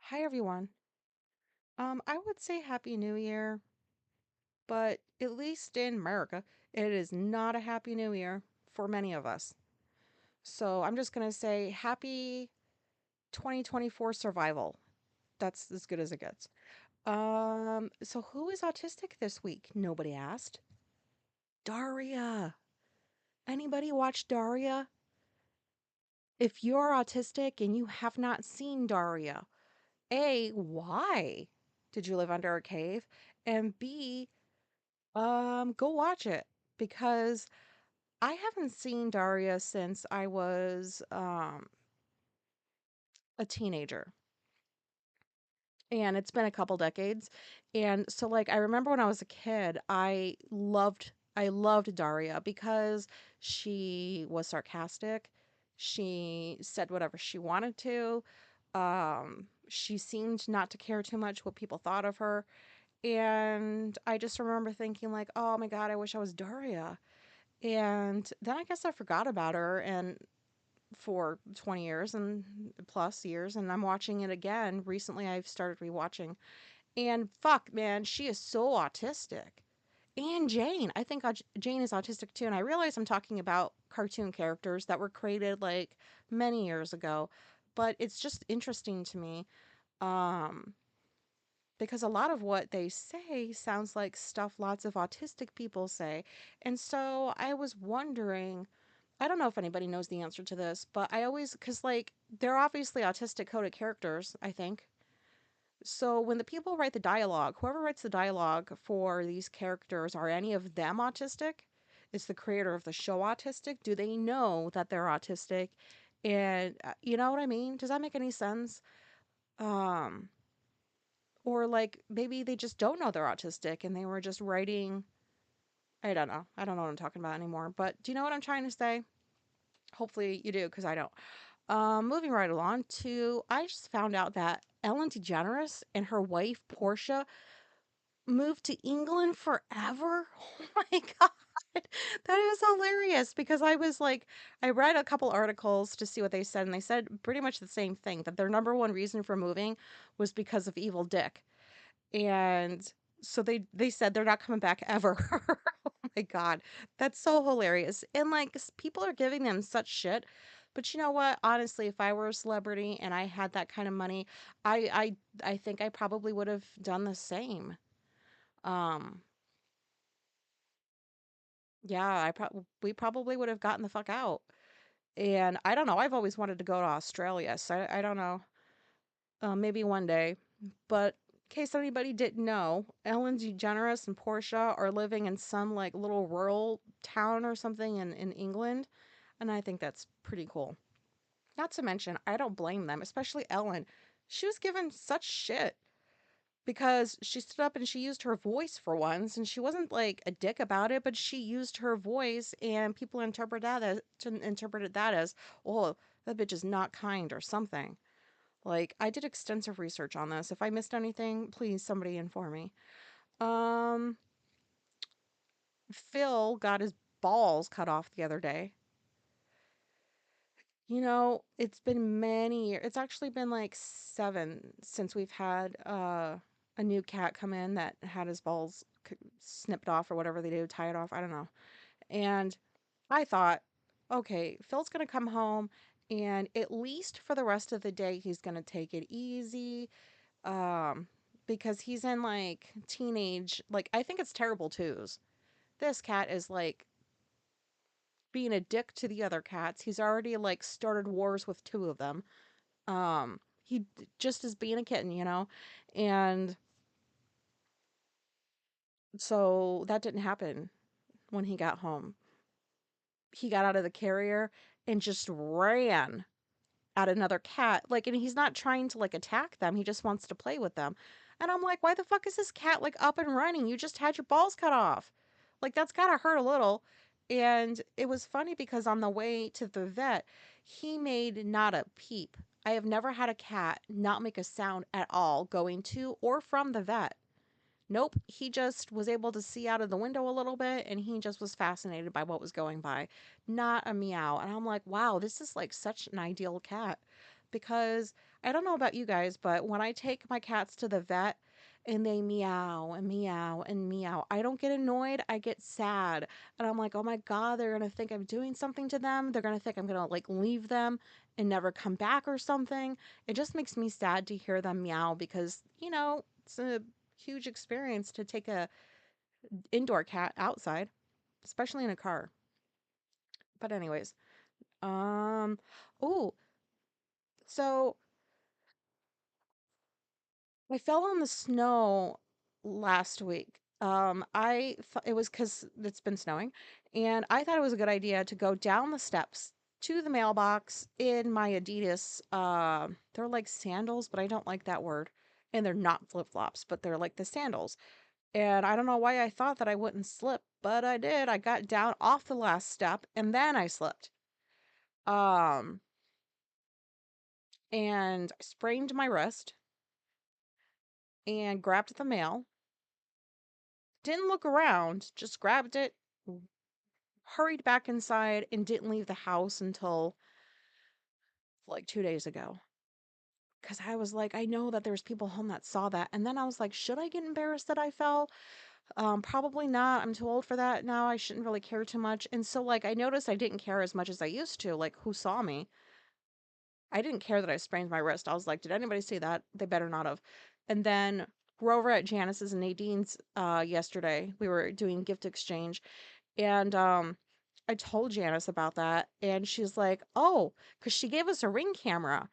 Hi everyone. I would say Happy New Year, but at least in America, it is not a Happy New Year for many of us. So I'm just gonna say Happy 2024 survival. That's as good as it gets. So who is autistic this week? Nobody asked. Daria. Anybody watch Daria? If you're autistic and you have not seen Daria, A, why did you live under a cave? And B, go watch it because I haven't seen Daria since I was a teenager. And it's been a couple decades. And so like I remember when I was a kid, I loved Daria because she was sarcastic. She said whatever she wanted to. She seemed not to care too much what people thought of her. And I just remember thinking like, "Oh my God, I wish I was Daria." And then I guess I forgot about her and for 20 years and plus years and I'm watching it again. Recently I've started rewatching. And fuck, man, she is so autistic. And Jane, I think Jane is autistic too. And I realize I'm talking about cartoon characters that were created like many years ago, but it's just interesting to me um because a lot of what they say sounds like stuff lots of autistic people say. And so I was wondering, I don't know if anybody knows the answer to this, but I always, because like they're obviously autistic coded characters, I think. So when the people write the dialogue, whoever writes the dialogue for these characters, are any of them autistic? Is the creator of the show autistic? Do they know that they're autistic? And you know what I mean? Does that make any sense? Um, or like maybe they just don't know they're autistic and they were just writing. I don't know. I don't know what I'm talking about anymore. But do you know what I'm trying to say? Hopefully you do, because I don't. Moving right along to, I just found out that Ellen DeGeneres and her wife Portia moved to England forever. Oh my god, that is hilarious. Because I was like, I read a couple articles to see what they said, and they said pretty much the same thing, that their number one reason for moving was because of Evil Dick. And so they said they're not coming back ever. Oh my god, that's so hilarious. And like people are giving them such shit. But you know what? Honestly, if I were a celebrity and I had that kind of money, I think I probably would have done the same. Um, yeah, we probably would have gotten the fuck out. And I don't know. I've always wanted to go to Australia, so I don't know. Maybe one day. But in case anybody didn't know, Ellen DeGeneres and Portia are living in some like little rural town or something in England. And I think that's pretty cool. Not to mention, I don't blame them, especially Ellen. She was given such shit because she stood up and she used her voice for once, and she wasn't like a dick about it, but she used her voice, and people interpreted that as, oh, that bitch is not kind or something. Like, I did extensive research on this. If I missed anything, please somebody inform me. Um, Phil got his balls cut off the other day. You know, it's been many years. It's actually been like 7 since we've had a new cat come in that had his balls snipped off or whatever they do, tie it off. I don't know. And I thought, okay, Phil's gonna come home, and at least for the rest of the day, he's gonna take it easy. Um, because he's in like teenage, like I think it's terrible twos. This cat is like being a dick to the other cats. He's already like started wars with two of them. He just is being a kitten, you know? And so that didn't happen when he got home. He got out of the carrier and just ran at another cat. Like, and he's not trying to like attack them. He just wants to play with them. And I'm like, why the fuck is this cat like up and running? You just had your balls cut off. Like, that's gotta hurt a little. And it was funny because on the way to the vet, he made not a peep. I have never had a cat not make a sound at all going to or from the vet. Nope, he just was able to see out of the window a little bit, and he just was fascinated by what was going by. Not a meow. And I'm like, wow, this is like such an ideal cat. because I don't know about you guys, but when I take my cats to the vet and they meow and meow and meow, I don't get annoyed. I get sad. And I'm like, oh my God, they're going to think I'm doing something to them. They're going to think I'm going to like leave them and never come back or something. It just makes me sad to hear them meow because, it's a huge experience to take a indoor cat outside, especially in a car. But anyways, um, oh, so I fell on the snow last week. It was because it's been snowing, and I thought it was a good idea to go down the steps to the mailbox in my Adidas. They're like sandals, but I don't like that word. And they're not flip flops, but they're like the sandals. And I don't know why I thought that I wouldn't slip, but I did. I got down off the last step, and then I slipped. Um, and I sprained my wrist and grabbed the mail. Didn't look around, just grabbed it, hurried back inside, and didn't leave the house until like 2 days ago. Because I was like, I know that there's people home that saw that. And then I was like, should I get embarrassed that I fell? Probably not. I'm too old for that now. I shouldn't really care too much. And so, like, I noticed I didn't care as much as I used to. Like, who saw me? I didn't care that I sprained my wrist. I was like, did anybody see that? They better not have. And then we're over at Janice's and Nadine's yesterday. We were doing gift exchange. And I told Janice about that, and she's like, "Oh," because she gave us a Ring camera,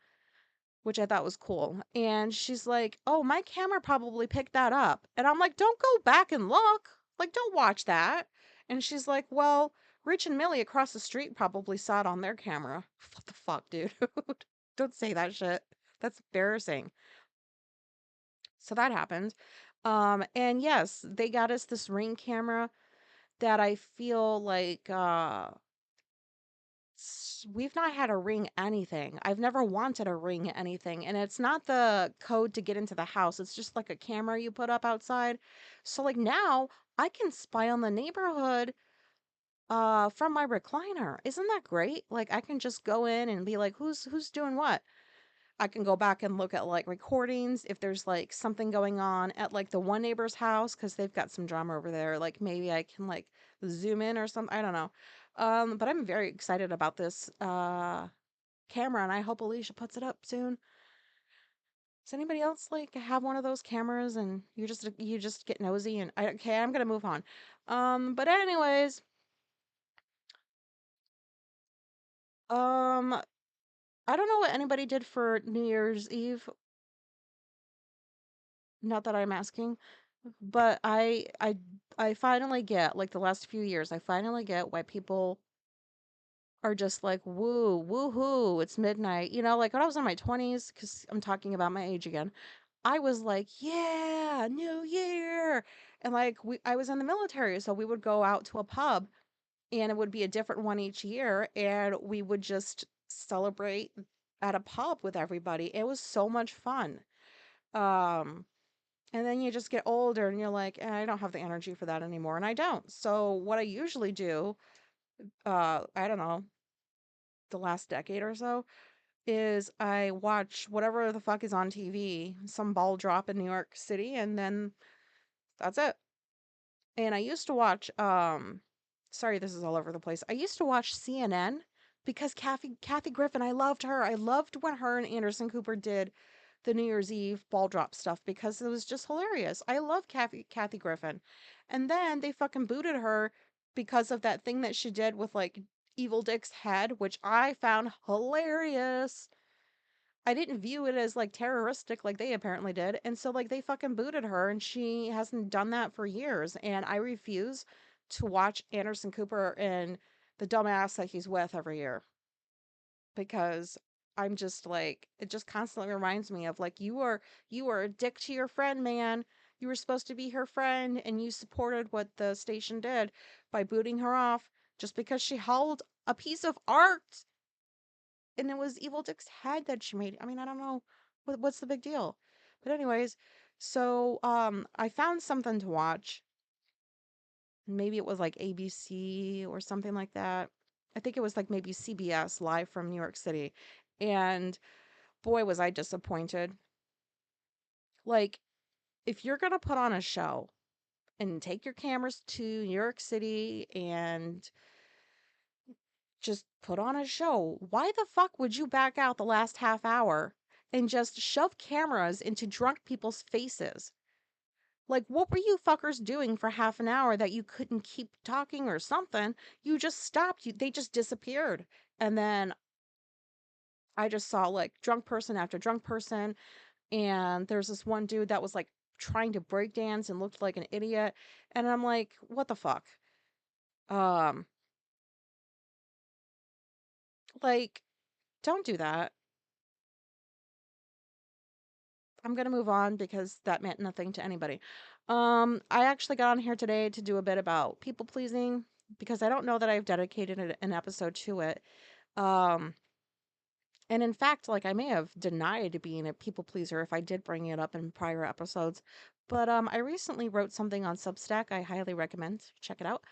which I thought was cool. And she's like, "Oh, my camera probably picked that up." And I'm like, "Don't go back and look. Like, don't watch that." And she's like, "Well, Rich and Millie across the street probably saw it on their camera." What the fuck, dude? Don't say that shit. That's embarrassing. So that happened. And yes, they got us this Ring camera that I feel like we've not had a Ring anything. I've never wanted a Ring anything, and it's not the code to get into the house. It's just like a camera you put up outside. So like now I can spy on the neighborhood from my recliner. Isn't that great? Like I can just go in and be like who's doing what? I can go back and look at like recordings if there's like something going on at like the one neighbor's house because they've got some drama over there. Like maybe I can like zoom in or something. I don't know. But I'm very excited about this camera and I hope Alicia puts it up soon. Does anybody else like have one of those cameras and you just get nosy and okay, I'm gonna move on. But anyways, um, I don't know what anybody did for New Year's Eve. Not that I'm asking, but I finally get like the last few years, I finally get why people are just like woo woohoo, it's midnight. Like when I was in my 20s, because I'm talking about my age again, I was like, yeah, New Year. And like I was in the military, so we would go out to a pub and it would be a different one each year, and we would just celebrate at a pub with everybody. It was so much fun. Um and then you just get older and you're like, I don't have the energy for that anymore. And I don't. So, what I usually do, I don't know, the last decade or so, is I watch whatever the fuck is on TV, some ball drop in New York City, and then that's it. And I used to watch, sorry, this is all over the place. I used to watch CNN because Kathy Griffin, I loved her. I loved when her and Anderson Cooper did the New Year's Eve ball drop stuff because it was just hilarious. I love Kathy Griffin. And then they fucking booted her because of that thing that she did with like Evil Dick's head, which I found hilarious. I didn't view it as like terroristic like they apparently did. And so like they fucking booted her and she hasn't done that for years. And I refuse to watch Anderson Cooper and the dumbass that he's with every year because I'm just like it just constantly reminds me of like you are a dick to your friend, man. You were supposed to be her friend and you supported what the station did by booting her off just because she held a piece of art and it was Evil Dick's head that she made. I mean, I don't know what's the big deal. But anyways, so I found something to watch. Maybe it was like ABC or something like that. I think it was like maybe CBS live from New York City. And Boy, was I disappointed. Like, if you're going to put on a show and take your cameras to New York City and just put on a show, why the fuck would you back out the last half hour and just shove cameras into drunk people's faces? Like, what were you fuckers doing for half an hour that you couldn't keep talking or something? You just stopped. They just disappeared. And then I just saw like drunk person after drunk person. And there's this one dude that was like trying to break dance and looked like an idiot. And I'm like, what the fuck? Um, like, don't do that. I'm gonna move on because that meant nothing to anybody. I actually got on here today to do a bit about people pleasing because I don't know that I've dedicated an episode to it. Um, and in fact, like I may have denied being a people pleaser if I did bring it up in prior episodes. But I recently wrote something on Substack. I highly recommend check it out.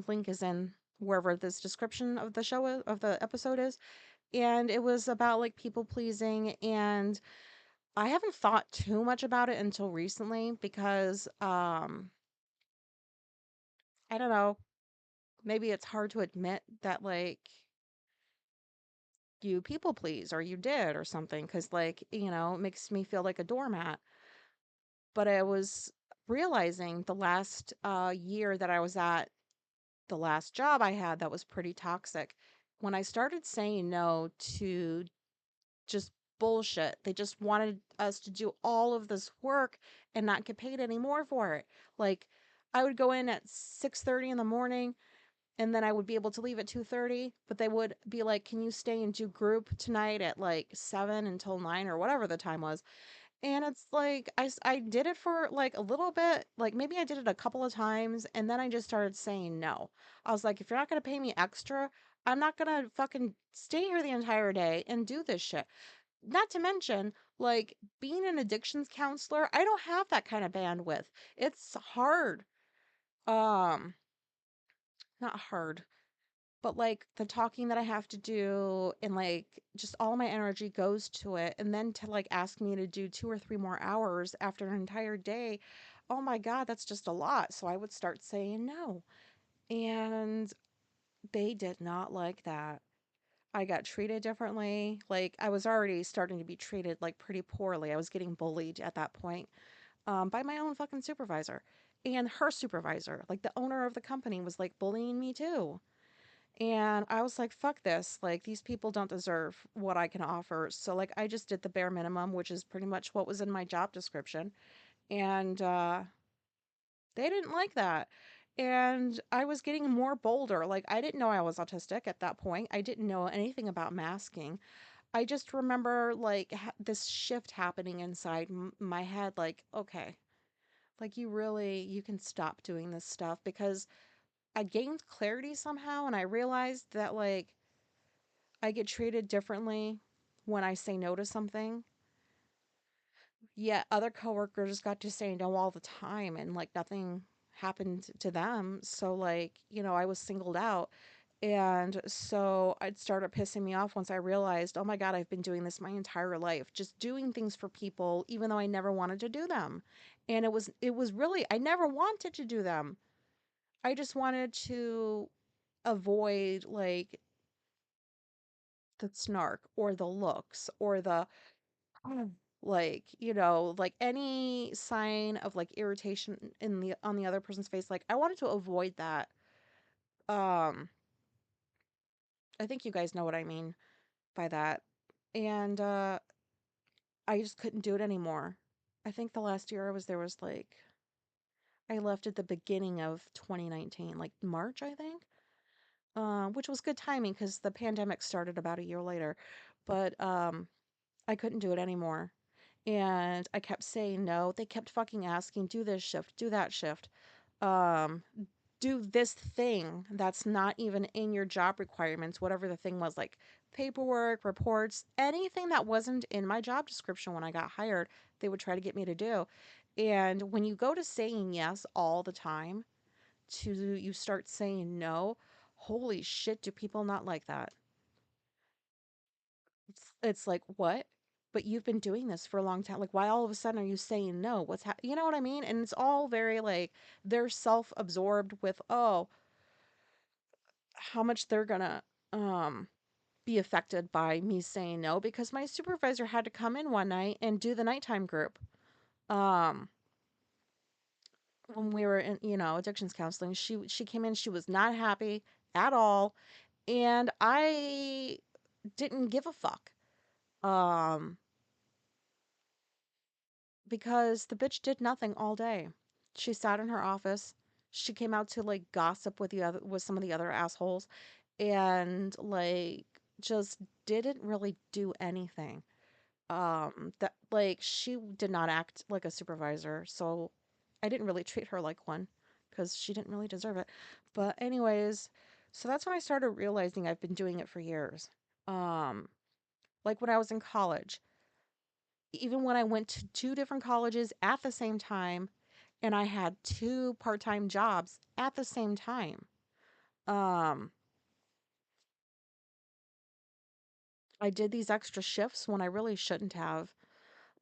Link is in wherever this description of the show of the episode is, and it was about like people pleasing, and I haven't thought too much about it until recently because I don't know, maybe it's hard to admit that like you people please or you did or something cuz like, it makes me feel like a doormat. But I was realizing the last year that I was at the last job I had that was pretty toxic. When I started saying no to just bullshit. They just wanted us to do all of this work and not get paid any more for it. Like I would go in at 6:30 in the morning and then I would be able to leave at 2:30, but they would be like, "Can you stay and do group tonight at like 7 until 9 or whatever the time was?" And it's like I did it for like a little bit, like maybe I did it a couple of times and then I just started saying no. I was like, if you're not going to pay me extra, I'm not going to fucking stay here the entire day and do this shit. Not to mention, like, being an addictions counselor, I don't have that kind of bandwidth. It's hard. Um, Not hard, but like the talking that I have to do and like just all my energy goes to it. And then to like ask me to do 2 or 3 more hours after an entire day, oh my God, that's just a lot. So I would start saying no. And they did not like that. I got treated differently. Like I was already starting to be treated like pretty poorly. I was getting bullied at that point by my own fucking supervisor and her supervisor. Like the owner of the company was like bullying me too. And I was like, fuck this. Like these people don't deserve what I can offer. So like I just did the bare minimum, which is pretty much what was in my job description. And they didn't like that. And I was getting more bolder. Like I didn't know I was autistic at that point. I didn't know anything about masking. I just remember like this shift happening inside my head like, okay, like you can stop doing this stuff because I gained clarity somehow and I realized that like I get treated differently when I say no to something. Yet other coworkers got to say no all the time and like nothing happened to them. So like, I was singled out. And so it started pissing me off once I realized, oh my God, I've been doing this my entire life, just doing things for people, even though I never wanted to do them. And it was really, I never wanted to do them. I just wanted to avoid like the snark or the looks or the like, like any sign of like irritation in the on the other person's face. Like I wanted to avoid that. Um, I think you guys know what I mean by that. And I just couldn't do it anymore. I think the last year I was there was like I left at the beginning of 2019, like March, I think. Which was good timing because the pandemic started about a year later. But I couldn't do it anymore. And I kept saying no. They kept fucking asking, do this shift, do that shift, um, do this thing that's not even in your job requirements, whatever the thing was, like paperwork, reports, anything that wasn't in my job description when I got hired, they would try to get me to do. And when you go to saying yes all the time, to you start saying no, holy shit, do people not like that? It's like, what? but you've been doing this for a long time. Like, why all of a sudden are you saying no? You know what I mean? And it's all very like they're self absorbed with, oh, how much they're gonna um be affected by me saying no, because my supervisor had to come in one night and do the nighttime group. Um, when we were in, addictions counseling, she came in, she was not happy at all, and I didn't give a fuck. Um, because the bitch did nothing all day. She sat in her office. She came out to like gossip with some of the other assholes, and like just didn't really do anything. That like she did not act like a supervisor, so I didn't really treat her like one because she didn't really deserve it. But anyways, so that's when I started realizing I've been doing it for years. Um, like when I was in college, even when I went to two different colleges at the same time, and I had two part-time jobs at the same time. Um, I did these extra shifts when I really shouldn't have,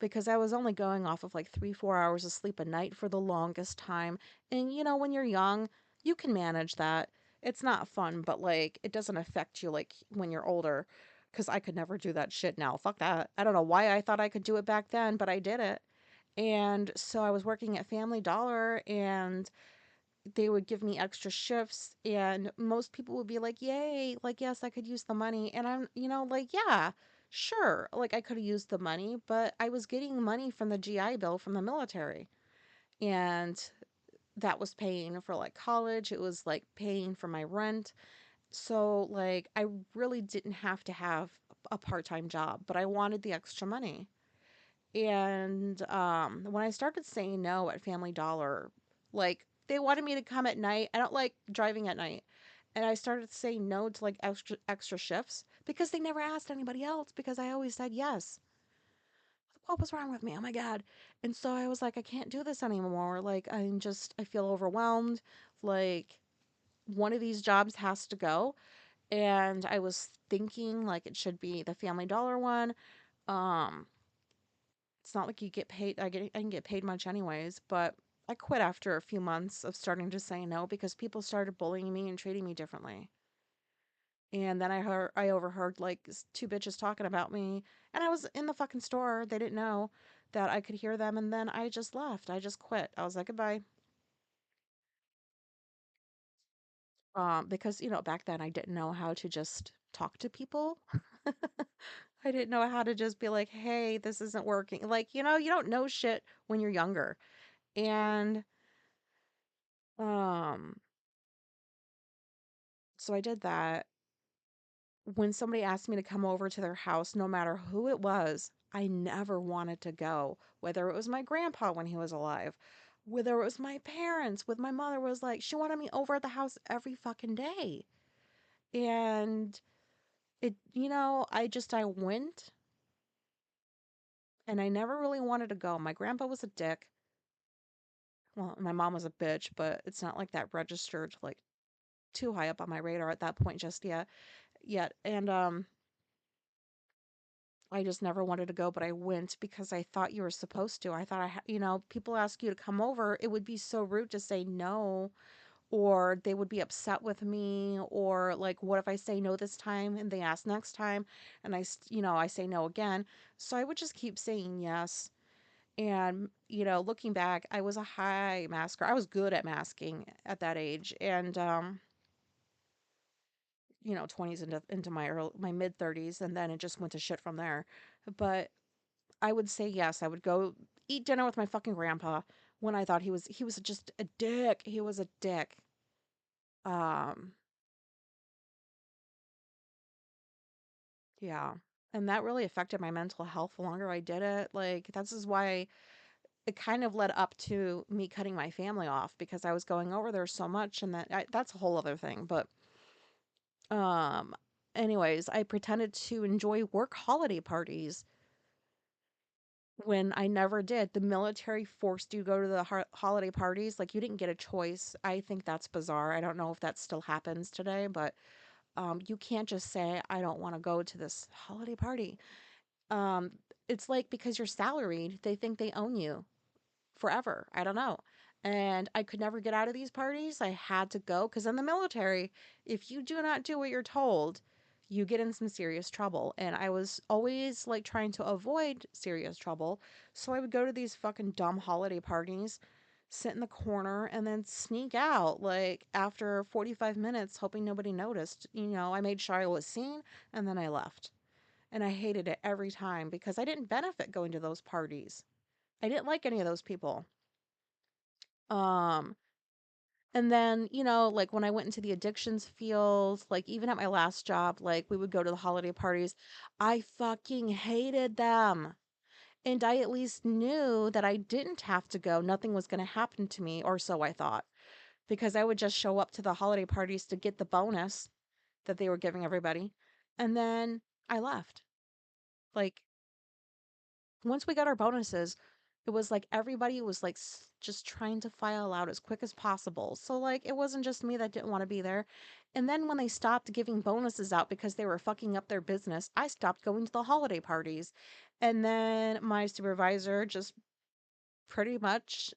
because I was only going off of like 3, 4 hours of sleep a night for the longest time. And when you're young, you can manage that. It's not fun, but like it doesn't affect you like when you're older. Because I could never do that shit now. Fuck that. I don't know why I thought I could do it back then, but I did it. And so I was working at Family Dollar, and they would give me extra shifts, and most people would be like, "Yay, like yes, I could use the money." And I'm, like, "Yeah, sure. Like I could have used the money, but I was getting money from the GI Bill from the military." And that was paying for like college, it was like paying for my rent. So like I really didn't have to have a part-time job, but I wanted the extra money. And when I started saying no at Family Dollar, like they wanted me to come at night. I don't like driving at night. And I started saying no to like extra shifts because they never asked anybody else, because I always said yes. What was wrong with me? Oh my God. And so I was like, I can't do this anymore. Like I feel overwhelmed. Like one of these jobs has to go. And I was thinking like it should be the Family Dollar one. Um, It's not like you get paid. I can get paid much anyways, but I quit after a few months of starting to say no because people started bullying me and treating me differently. And then I overheard like two bitches talking about me, and I was in the fucking store. They didn't know that I could hear them, and then I just left. I just quit. I was like, goodbye. Because back then I didn't know how to just talk to people. I didn't know how to just be like, hey, this isn't working. Like, you don't know shit when you're younger. And Um, so I did that. When somebody asked me to come over to their house, no matter who it was, I never wanted to go. Whether it was my grandpa when he was alive, whether it was my parents, with my mother was like, she wanted me over at the house every fucking day. And I went, and I never really wanted to go. My grandpa was a dick. Well, my mom was a bitch, but it's not like that registered like too high up on my radar at that point just yet. And I just never wanted to go, but I went because I thought you were supposed to. I thought people ask you to come over, it would be so rude to say no, or they would be upset with me, or like, what if I say no this time and they ask next time, and I say no again. So I would just keep saying yes. And, looking back, I was a high masker. I was good at masking at that age. And, 20s into my mid 30s, and then it just went to shit from there. But I would say yes. I would go eat dinner with my fucking grandpa when I thought he was just a dick. He was a dick. Um, yeah. And that really affected my mental health the longer I did it. Like that's is why it kind of led up to me cutting my family off, because I was going over there so much, and that's a whole other thing. But um anyways, I pretended to enjoy work holiday parties when I never did. The military forced you to go to the holiday parties. Like you didn't get a choice. I think that's bizarre. I don't know if that still happens today, but you can't just say I don't want to go to this holiday party. Um, It's like because you're salaried, they think they own you forever. I don't know. And I could never get out of these parties. I had to go because in the military, if you do not do what you're told, you get in some serious trouble. And I was always like trying to avoid serious trouble. So I would go to these fucking dumb holiday parties, sit in the corner, and then sneak out like after 45 minutes, hoping nobody noticed. I made sure I was seen and then I left. And I hated it every time because I didn't benefit going to those parties. I didn't like any of those people. Um, and then, like when I went into the addictions field, like even at my last job, like we would go to the holiday parties. I fucking hated them. And I at least knew that I didn't have to go. Nothing was going to happen to me, or so I thought, because I would just show up to the holiday parties to get the bonus that they were giving everybody. And then I left. Like, once we got our bonuses, it was like everybody was like just trying to file out as quick as possible. So like it wasn't just me that didn't want to be there. And then when they stopped giving bonuses out because they were fucking up their business, I stopped going to the holiday parties. And then my supervisor just pretty much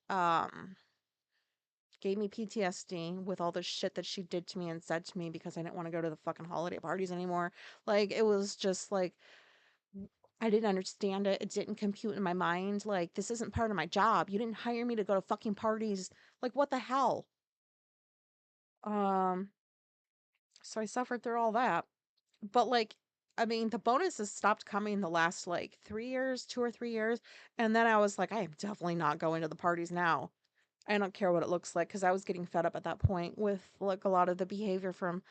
gave me PTSD with all the shit that she did to me and said to me because I didn't want to go to the fucking holiday parties anymore. Like it was just like I didn't understand it. It didn't compute in my mind. Like, this isn't part of my job. You didn't hire me to go to fucking parties. Like, what the hell? Um, so I suffered through all that. But like, I mean, the bonuses stopped coming the last like 3 years, 2 or 3 years. And then I was like, I am definitely not going to the parties now. I don't care what it looks like because I was getting fed up at that point with like a lot of the behavior from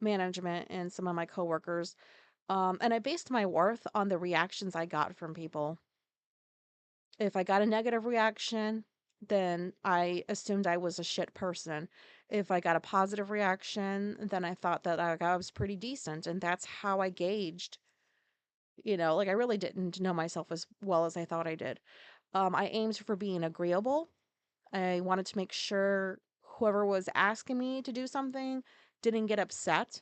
management and some of my coworkers. And I based my worth on the reactions I got from people. If I got a negative reaction, then I assumed I was a shit person. If I got a positive reaction, then I thought that I was pretty decent. And that's how I gauged, like I really didn't know myself as well as I thought I did. I aimed for being agreeable. I wanted to make sure whoever was asking me to do something didn't get upset,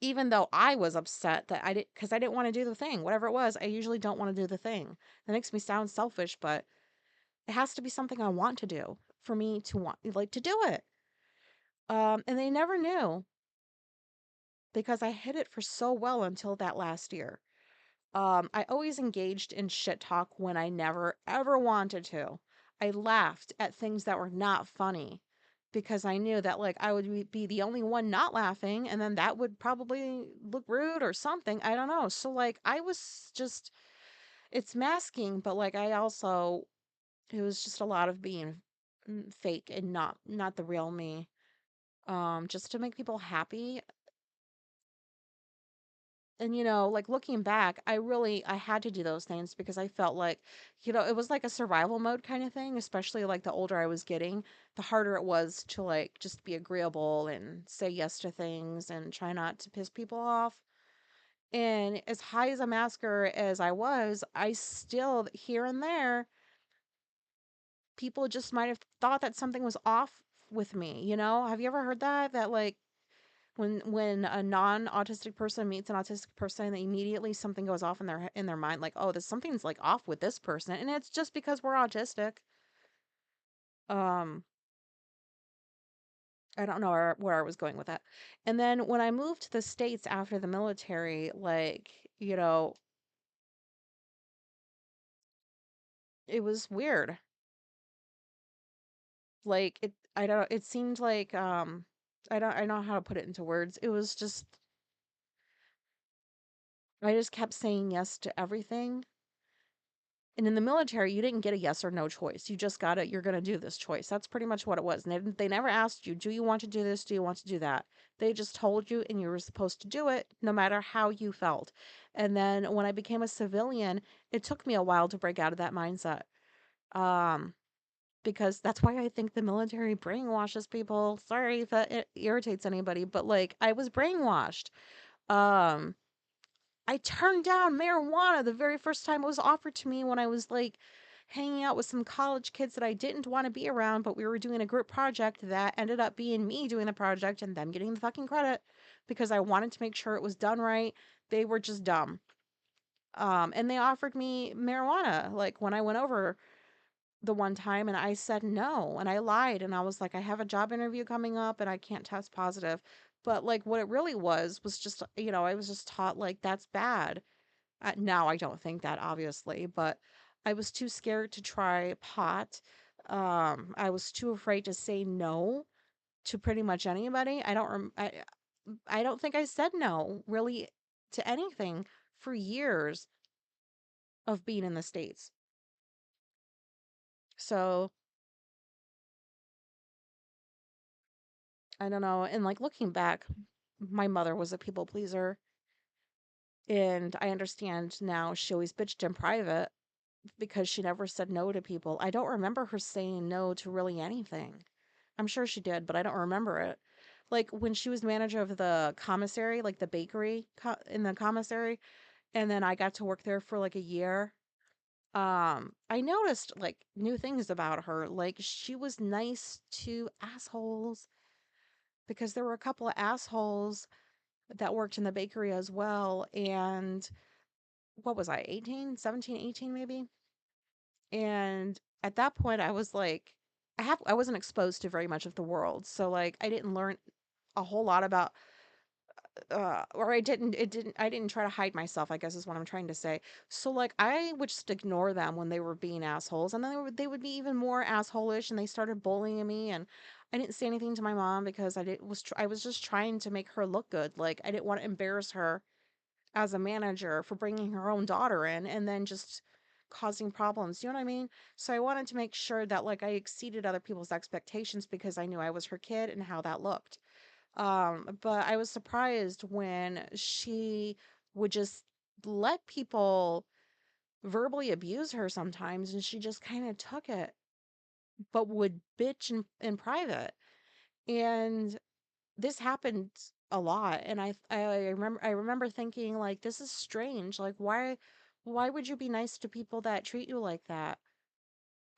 even though I was upset that I did because I didn't want to do the thing. Whatever it was, I usually don't want to do the thing. That makes me sound selfish, but it has to be something I want to do for me to want like to do it. And they never knew because I hid it for so well until that last year. I always engaged in shit talk when I never ever wanted to. I laughed at things that were not funny because I knew that like I would be the only one not laughing and then that would probably look rude or something. I don't know. So like I was just it's masking, but like I also it was just a lot of being fake and not the real me. Just to make people happy. And like looking back, I had to do those things because I felt like, it was like a survival mode kind of thing, especially like the older I was getting, the harder it was to like just be agreeable and say yes to things and try not to piss people off. And as high as a masker as I was, I still here and there people just might have thought that something was off with me. Have you ever heard that like when a non-autistic person meets an autistic person, immediately something goes off in their mind, like, oh, there's something's like off with this person, and it's just because we're autistic. Um, I don't know where I was going with that. And then when I moved to the States after the military, like, it was weird. Like I don't. It seemed like I don't know how to put it into words. It was just I just kept saying yes to everything. And in the military, you didn't get a yes or no choice. You just got it. You're going to do this choice. That's pretty much what it was. And they never asked you, do you want to do this? Do you want to do that? They just told you, and you were supposed to do it no matter how you felt. And then when I became a civilian, it took me a while to break out of that mindset. Um, because that's why I think the military brainwashes people. Sorry if that irritates anybody, but like I was brainwashed. Um, I turned down marijuana the very first time it was offered to me when I was like hanging out with some college kids that I didn't want to be around, but we were doing a group project that ended up being me doing the project and them getting the fucking credit because I wanted to make sure it was done right. They were just dumb. And they offered me marijuana like when I went over the one time, and I said no, and I lied, and I was like, I have a job interview coming up and I can't test positive. But like what it really was just, I was just taught like that's bad. Now I don't think that, obviously, but I was too scared to try pot. I was too afraid to say no to pretty much anybody. I don't think I said no really to anything for years of being in the States. So I don't know. And like looking back, my mother was a people pleaser. And I understand now she always bitched in private because she never said no to people. I don't remember her saying no to really anything. I'm sure she did, but I don't remember it. Like when she was manager of the commissary, like the bakery in the commissary, and then I got to work there for like a year. I noticed like new things about her. Like she was nice to assholes because there were a couple of assholes that worked in the bakery as well. And what was I, 18, 17, 18 maybe? And at that point I was like, I wasn't exposed to very much of the world. So like I didn't learn a whole lot about or I didn't try to hide myself, I guess is what I'm trying to say. So like I would just ignore them when they were being assholes, and then they would be even more assholish, and they started bullying me. And I didn't say anything to my mom because I was just trying to make her look good. Like I didn't want to embarrass her as a manager for bringing her own daughter in and then just causing problems. You know what I mean? So I wanted to make sure that like I exceeded other people's expectations because I knew I was her kid and how that looked. But I was surprised when she would just let people verbally abuse her sometimes, and she just kind of took it, but would bitch in private. And this happened a lot, and I remember thinking like this is strange. Like why would you be nice to people that treat you like that?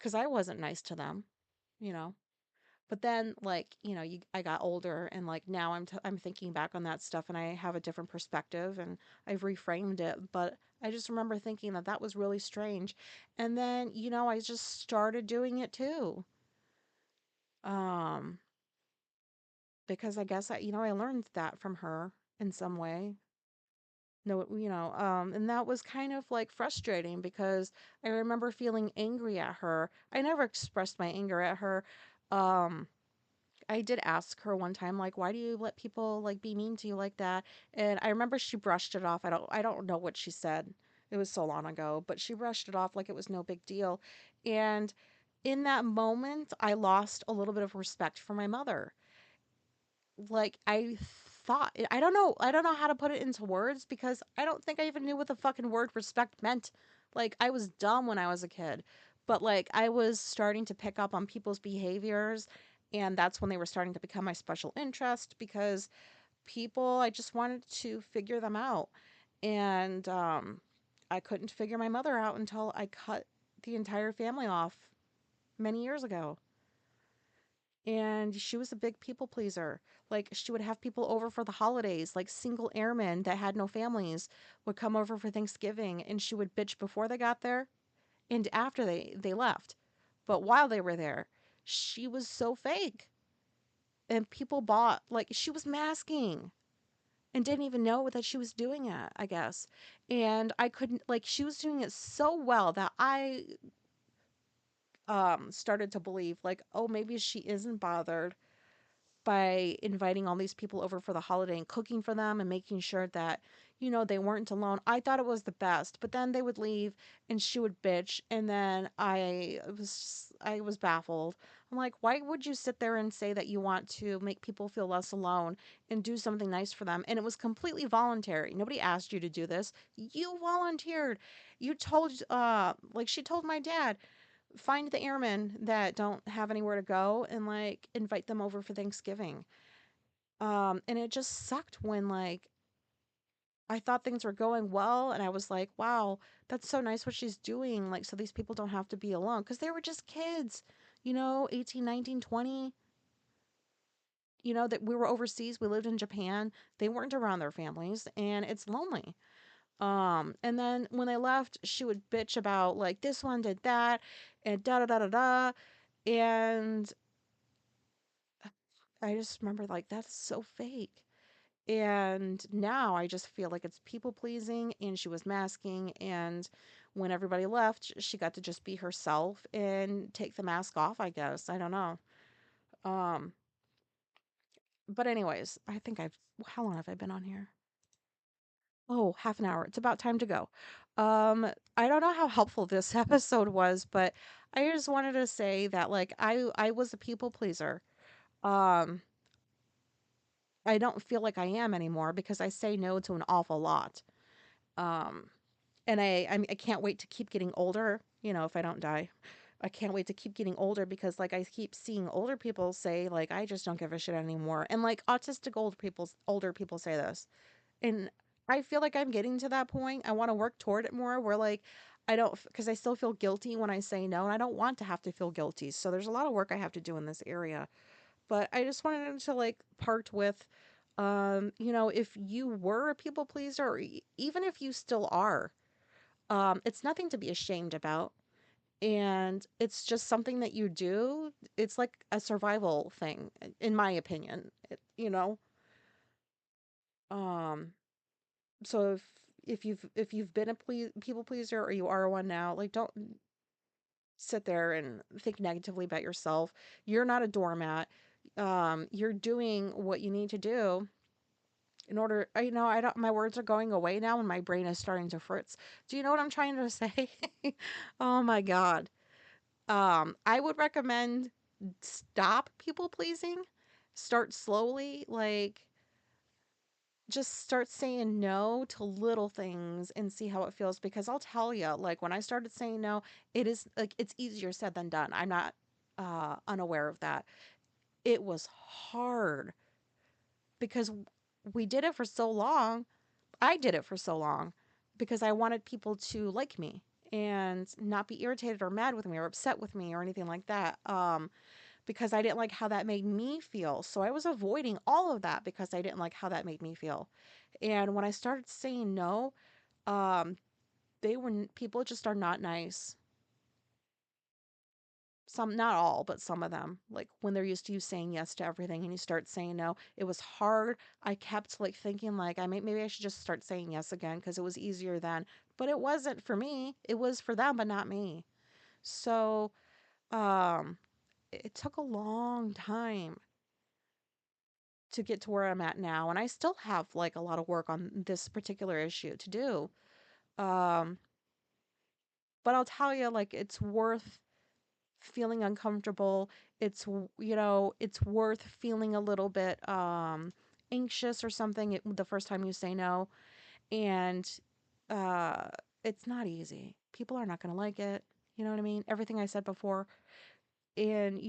Cuz I wasn't nice to them, you know. But then like, I got older, and like now I'm thinking back on that stuff, and I have a different perspective, and I've reframed it, but I just remember thinking that that was really strange. And then, I just started doing it too. Um because I guess I learned that from her in some way. No, and that was kind of like frustrating because I remember feeling angry at her. I never expressed my anger at her. Um I did ask her one time, like, why do you let people like be mean to you like that? And I remember she brushed it off. I don't know what she said. It was so long ago, but she brushed it off like it was no big deal. And in that moment, I lost a little bit of respect for my mother. Like I don't know how to put it into words because I don't think I even knew what the fucking word respect meant. Like I was dumb when I was a kid, but like I was starting to pick up on people's behaviors, and that's when they were starting to become my special interest because people, I just wanted to figure them out. And I couldn't figure my mother out until I cut the entire family off many years ago. And she was a big people pleaser. Like she would have people over for the holidays, like single airmen that had no families would come over for Thanksgiving, and she would bitch before they got there and after they left. But while they were there, she was so fake. And people bought like she was masking and didn't even know that she was doing it, I guess. And I couldn't like she was doing it so well that I started to believe like, oh, maybe she isn't bothered by inviting all these people over for the holiday and cooking for them and making sure that they weren't alone. I thought it was the best, but then they would leave and she would bitch, and then I was baffled. I'm like, why would you sit there and say that you want to make people feel less alone and do something nice for them? And it was completely voluntary. Nobody asked you to do this. You volunteered. You told like she told my dad, find the airmen that don't have anywhere to go and like invite them over for Thanksgiving. And it just sucked when like I thought things were going well, and I was like, wow, that's so nice what she's doing. Like, so these people don't have to be alone because they were just kids, 18, 19, 20. That we were overseas, we lived in Japan. They weren't around their families, and it's lonely. And then when they left, she would bitch about like this one did that and da da da da da. And I just remember like that's so fake. And now I just feel like it's people pleasing and she was masking. And when everybody left, she got to just be herself and take the mask off, I guess. I don't know. Um, but anyways, I think how long have I been on here? Oh, half an hour. It's about time to go. I don't know how helpful this episode was, but I just wanted to say that like I was a people pleaser. Um, I don't feel like I am anymore because I say no to an awful lot. Um, and I can't wait to keep getting older, if I don't die. I can't wait to keep getting older because like I keep seeing older people say like I just don't give a shit anymore. And like autistic older people say this. And I feel like I'm getting to that point. I want to work toward it more where like I don't because I still feel guilty when I say no and I don't want to have to feel guilty. So there's a lot of work I have to do in this area. But I just wanted to like part with if you were a people pleaser or even if you still are, it's nothing to be ashamed about. And it's just something that you do. It's like a survival thing, in my opinion. Um, so if you've been a people pleaser or you are one now, like don't sit there and think negatively about yourself. You're not a doormat. You're doing what you need to do in order. I don't. My words are going away now, and my brain is starting to fritz. Do you know what I'm trying to say? Oh my god. I would recommend stop people pleasing. Start slowly, like just start saying no to little things and see how it feels because I'll tell you, like when I started saying no, it is like it's easier said than done. I'm not unaware of that. It was hard because we did it for so long. I did it for so long because I wanted people to like me and not be irritated or mad with me or upset with me or anything like that. Because I didn't like how that made me feel. So I was avoiding all of that because I didn't like how that made me feel. And when I started saying no, um, people just are not nice. Some, not all, but some of them. Like when they're used to you saying yes to everything and you start saying no, it was hard. I kept like thinking like maybe I should just start saying yes again because it was easier then. But it wasn't for me. It was for them, but not me. So um, it took a long time to get to where I'm at now. And I still have like a lot of work on this particular issue to do. Um, but I'll tell you, like, it's worth feeling uncomfortable. It's worth feeling a little bit anxious or something the first time you say no. And uh, it's not easy. People are not going to like it. You know what I mean? Everything I said before. And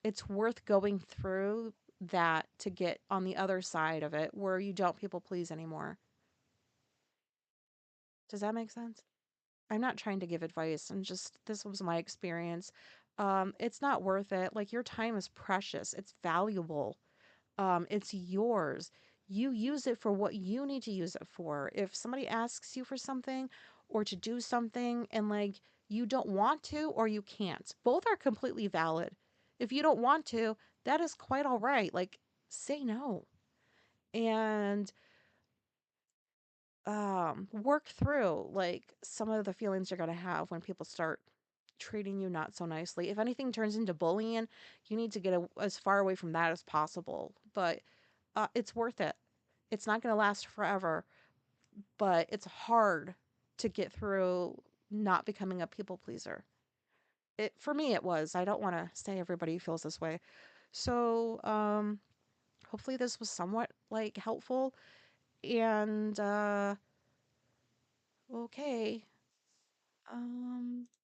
it's worth going through that to get on the other side of it where you don't people please anymore. Does that make sense? I'm not trying to give advice. This was my experience. It's not worth it. Like, your time is precious, it's valuable. It's yours. You use it for what you need to use it for. If somebody asks you for something or to do something and like you don't want to or you can't, both are completely valid. If you don't want to, that is quite all right. Like, say no and work through like some of the feelings you're going to have when people start treating you not so nicely. If anything turns into bullying, you need to get as far away from that as possible. But it's worth it. It's not going to last forever, but it's hard to get through not becoming a people pleaser. It for me it was. I don't want to say everybody feels this way. So, hopefully this was somewhat like helpful and okay.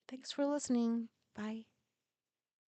Thanks for listening. Bye.